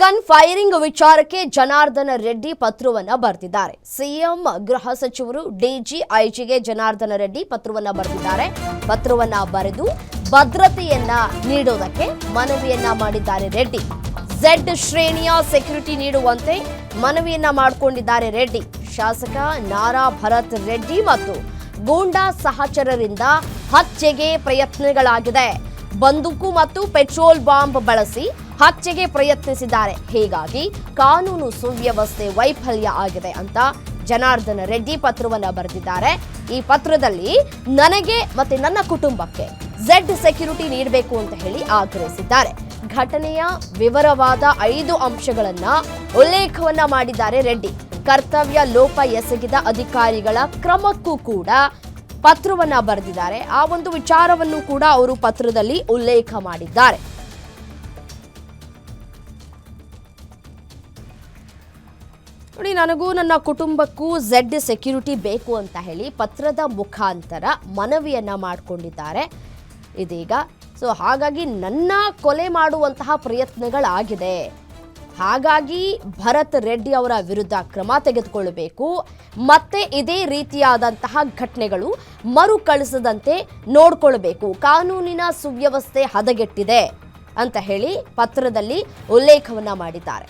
Gun firing ವಿಚಾರಕ್ಕೆ ಜನಾರ್ದನ ರೆಡ್ಡಿ ಪತ್ರವನ್ನ ಬರೆದಿದ್ದಾರೆ. ಸಿಎಂ ಗೃಹ ಸಚಿವರು ಡಿಜಿಐಜಿಗೆ ಜನಾರ್ದನ ರೆಡ್ಡಿ ಪತ್ರವನ್ನ ಬರೆದಿದ್ದಾರೆ. ಪತ್ರವನ್ನ ಬರೆದು ಭದ್ರತೆಯನ್ನ ನೀಡೋದಕ್ಕೆ ಮನವಿಯನ್ನ ಮಾಡಿದ್ದಾರೆ ರೆಡ್ಡಿ. ಝೆಡ್ ಶ್ರೇಣಿಯ ಸೆಕ್ಯೂರಿಟಿ ನೀಡುವಂತೆ ಮನವಿಯನ್ನ ಮಾಡಿಕೊಂಡಿದ್ದಾರೆ ರೆಡ್ಡಿ. ಶಾಸಕ ನಾರಾ ಭರತ್ ರೆಡ್ಡಿ ಮತ್ತು ಗೂಂಡಾ ಸಹಚರರಿಂದ ಹತ್ಯೆಗೆ ಪ್ರಯತ್ನಗಳಾಗಿದೆ. ಬಂದೂಕು ಮತ್ತು ಪೆಟ್ರೋಲ್ ಬಾಂಬ್ ಬಳಸಿ ಹತ್ಯೆಗೆ ಪ್ರಯತ್ನಿಸಿದ್ದಾರೆ. ಹೀಗಾಗಿ ಕಾನೂನು ಸುವ್ಯವಸ್ಥೆ ವೈಫಲ್ಯ ಆಗಿದೆ ಅಂತ ಜನಾರ್ದನ ರೆಡ್ಡಿ ಪತ್ರವನ್ನ ಬರೆದಿದ್ದಾರೆ. ಈ ಪತ್ರದಲ್ಲಿ ನನಗೆ ಮತ್ತೆ ನನ್ನ ಕುಟುಂಬಕ್ಕೆ ಝೆಡ್ ಸೆಕ್ಯೂರಿಟಿ ನೀಡಬೇಕು ಅಂತ ಹೇಳಿ ಆಗ್ರಹಿಸಿದ್ದಾರೆ. ಘಟನೆಯ ವಿವರವಾದ 5 ಅಂಶಗಳನ್ನ ಉಲ್ಲೇಖವನ್ನ ಮಾಡಿದ್ದಾರೆ ರೆಡ್ಡಿ. ಕರ್ತವ್ಯ ಲೋಪ ಎಸಗಿದ ಅಧಿಕಾರಿಗಳ ಕ್ರಮಕ್ಕೂ ಕೂಡ ಪತ್ರವನ್ನ ಬರೆದಿದ್ದಾರೆ. ಆ ಒಂದು ವಿಚಾರವನ್ನು ಕೂಡ ಅವರು ಪತ್ರದಲ್ಲಿ ಉಲ್ಲೇಖ ಮಾಡಿದ್ದಾರೆ. ನೋಡಿ, ನನಗೂ ನನ್ನ ಕುಟುಂಬಕ್ಕೂ ಝೆಡ್ ಸೆಕ್ಯೂರಿಟಿ ಬೇಕು ಅಂತ ಹೇಳಿ ಪತ್ರದ ಮುಖಾಂತರ ಮನವಿಯನ್ನ ಮಾಡಿಕೊಂಡಿದ್ದಾರೆ ಇದೀಗ. ಹಾಗಾಗಿ ನನ್ನ ಕೊಲೆ ಮಾಡುವಂತಹ ಪ್ರಯತ್ನಗಳಾಗಿದೆ. ಹಾಗಾಗಿ ಭರತ್ ರೆಡ್ಡಿ ಅವರ ವಿರುದ್ಧ ಕ್ರಮ ತೆಗೆದುಕೊಳ್ಳಬೇಕು, ಮತ್ತೆ ಇದೇ ರೀತಿಯಾದಂತಹ ಘಟನೆಗಳು ಮರುಕಳಿಸದಂತೆ ನೋಡ್ಕೊಳ್ಬೇಕು, ಕಾನೂನಿನ ಸುವ್ಯವಸ್ಥೆ ಹದಗೆಟ್ಟಿದೆ ಅಂತ ಹೇಳಿ ಪತ್ರದಲ್ಲಿ ಉಲ್ಲೇಖವನ್ನ ಮಾಡಿದ್ದಾರೆ.